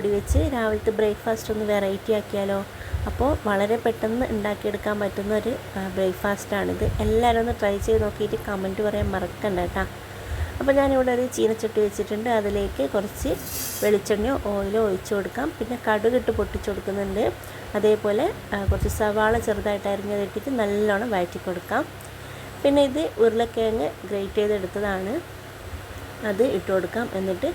പൊടി വെച്ച് രാവിലത്തെ ബ്രേക്ക്ഫാസ്റ്റ് ഒന്ന് വെറൈറ്റി ആക്കിയാലോ? അപ്പോൾ വളരെ പെട്ടെന്ന് ഉണ്ടാക്കിയെടുക്കാൻ പറ്റുന്ന ഒരു ബ്രേക്ക്ഫാസ്റ്റാണിത്. എല്ലാവരും ഒന്ന് ട്രൈ ചെയ്ത് നോക്കിയിട്ട് കമൻറ്റ് പറയാൻ മറക്കണ്ട കേട്ടോ. അപ്പോൾ ഞാനിവിടെ ഒരു ചീനച്ചട്ടി വെച്ചിട്ടുണ്ട്. അതിലേക്ക് കുറച്ച് വെളിച്ചെണ്ണയോ ഓയിലോ ഒഴിച്ച് കൊടുക്കാം. പിന്നെ കടുകിട്ട് പൊട്ടിച്ച് കൊടുക്കുന്നുണ്ട്. അതേപോലെ കുറച്ച് സവാള ചെറുതായിട്ട് അരിഞ്ഞതിട്ടിട്ട് നല്ലോണം വഴറ്റി കൊടുക്കാം. പിന്നെ ഇത് ഉരുളക്കിഴങ്ങ് ഗ്രേറ്റ് ചെയ്തെടുത്തതാണ്, അത് ഇട്ട് കൊടുക്കാം. എന്നിട്ട്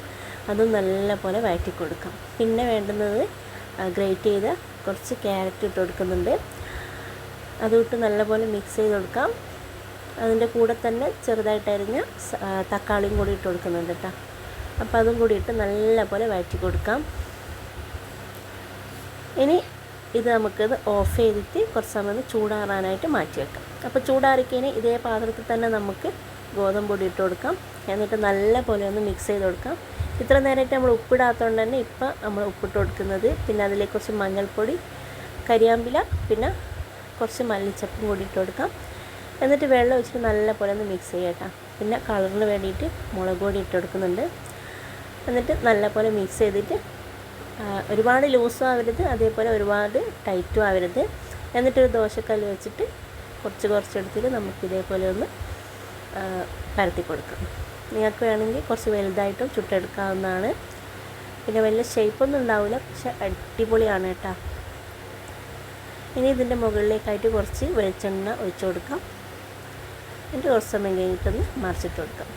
അതും നല്ലപോലെ വഴറ്റി കൊടുക്കാം. പിന്നെ വേണ്ടുന്നത് ഗ്രേറ്റ് ചെയ്ത കുറച്ച് ക്യാരറ്റ് ഇട്ട് കൊടുക്കുന്നുണ്ട്. അതുമിട്ട് നല്ലപോലെ മിക്സ് ചെയ്ത് കൊടുക്കാം. അതിൻ്റെ കൂടെ തന്നെ ചെറുതായിട്ട് അരിഞ്ഞ തക്കാളിയും കൂടി ഇട്ട് കൊടുക്കുന്നുണ്ട് കേട്ടോ. അപ്പോൾ അതും കൂടി ഇട്ട് നല്ലപോലെ വഴറ്റി കൊടുക്കാം. ഇനി ഇത് നമുക്കത് ഓഫ് ചെയ്തിട്ട് കുറച്ച് സമയം ചൂടാറാനായിട്ട് മാറ്റി വെക്കാം. അപ്പോൾ ചൂടാറിക്കഴിഞ്ഞ് ഇതേ പാത്രത്തിൽ തന്നെ നമുക്ക് ഗോതമ്പ് പൊടി ഇട്ട് കൊടുക്കാം. എന്നിട്ട് നല്ലപോലെ ഒന്ന് മിക്സ് ചെയ്ത് കൊടുക്കാം. ഇത്ര നേരമായിട്ട് നമ്മൾ ഉപ്പിടാത്തതുകൊണ്ട് തന്നെ ഇപ്പം നമ്മൾ ഉപ്പിട്ട് കൊടുക്കുന്നത്. പിന്നെ അതിലേക്ക് കുറച്ച് മഞ്ഞൾപ്പൊടി, കരിയാമ്പില, പിന്നെ കുറച്ച് മല്ലിച്ചപ്പും കൂടി ഇട്ട് കൊടുക്കാം. എന്നിട്ട് വെള്ളം ഒഴിച്ചിട്ട് നല്ലപോലെ ഒന്ന് മിക്സ് ചെയ്യട്ടോ. പിന്നെ കളറിന് വേണ്ടിയിട്ട് മുളക് പൊടി ഇട്ട് കൊടുക്കുന്നുണ്ട്. എന്നിട്ട് നല്ലപോലെ മിക്സ് ചെയ്തിട്ട് ഒരുപാട് ലൂസും ആവരുത്, അതേപോലെ ഒരുപാട് ടൈറ്റും ആവരുത്. എന്നിട്ടൊരു ദോശക്കല്ല് വെച്ചിട്ട് കുറച്ചെടുത്തിട്ട് നമുക്കിതേപോലെ ഒന്ന് പരത്തി കൊടുക്കാം. നിങ്ങൾക്ക് വേണമെങ്കിൽ കുറച്ച് വലുതായിട്ടും ചുട്ടെടുക്കാവുന്നതാണ്. പിന്നെ വലിയ ഷേപ്പൊന്നും ഉണ്ടാവില്ല, പക്ഷെ അടിപൊളിയാണ് കേട്ടോ. ഇനി ഇതിൻ്റെ മുകളിലേക്കായിട്ട് കുറച്ച് വെളിച്ചെണ്ണ ഒഴിച്ച് കൊടുക്കാം. എന്നിട്ട് കുറച്ച് സമയം കഴിഞ്ഞിട്ടൊന്ന് മറിച്ചിട്ട് കൊടുക്കാം.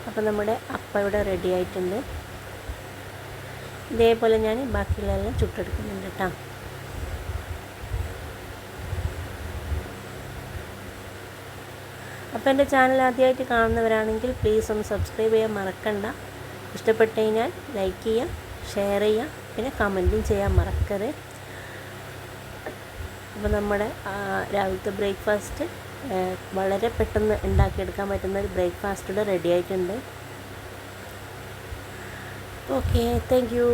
അപ്പോൾ നമ്മുടെ അപ്പം ഇവിടെ റെഡി ആയിട്ടുണ്ട്. ഇതേപോലെ ഞാൻ ബാക്കിയുള്ളതെല്ലാം ചുട്ടെടുക്കുന്നുണ്ട് കേട്ടോ. അപ്പോൾ എൻ്റെ ചാനൽ ആദ്യമായിട്ട് കാണുന്നവരാണെങ്കിൽ പ്ലീസ് ഒന്ന് സബ്സ്ക്രൈബ് ചെയ്യാൻ മറക്കണ്ട. ഇഷ്ടപ്പെട്ട് കഴിഞ്ഞാൽ ലൈക്ക് ചെയ്യുക, ഷെയർ ചെയ്യുക, പിന്നെ കമൻറ്റും ചെയ്യാൻ മറക്കരുത്. അപ്പോൾ നമ്മുടെ രാവിലത്തെ ബ്രേക്ക്ഫാസ്റ്റ് വളരെ പെട്ടെന്ന് ഉണ്ടാക്കിയെടുക്കാൻ പറ്റുന്ന ഒരു ബ്രേക്ക്ഫാസ്റ്റ് ഇവിടെ റെഡി ആയിട്ടുണ്ട്. Okay, thank you.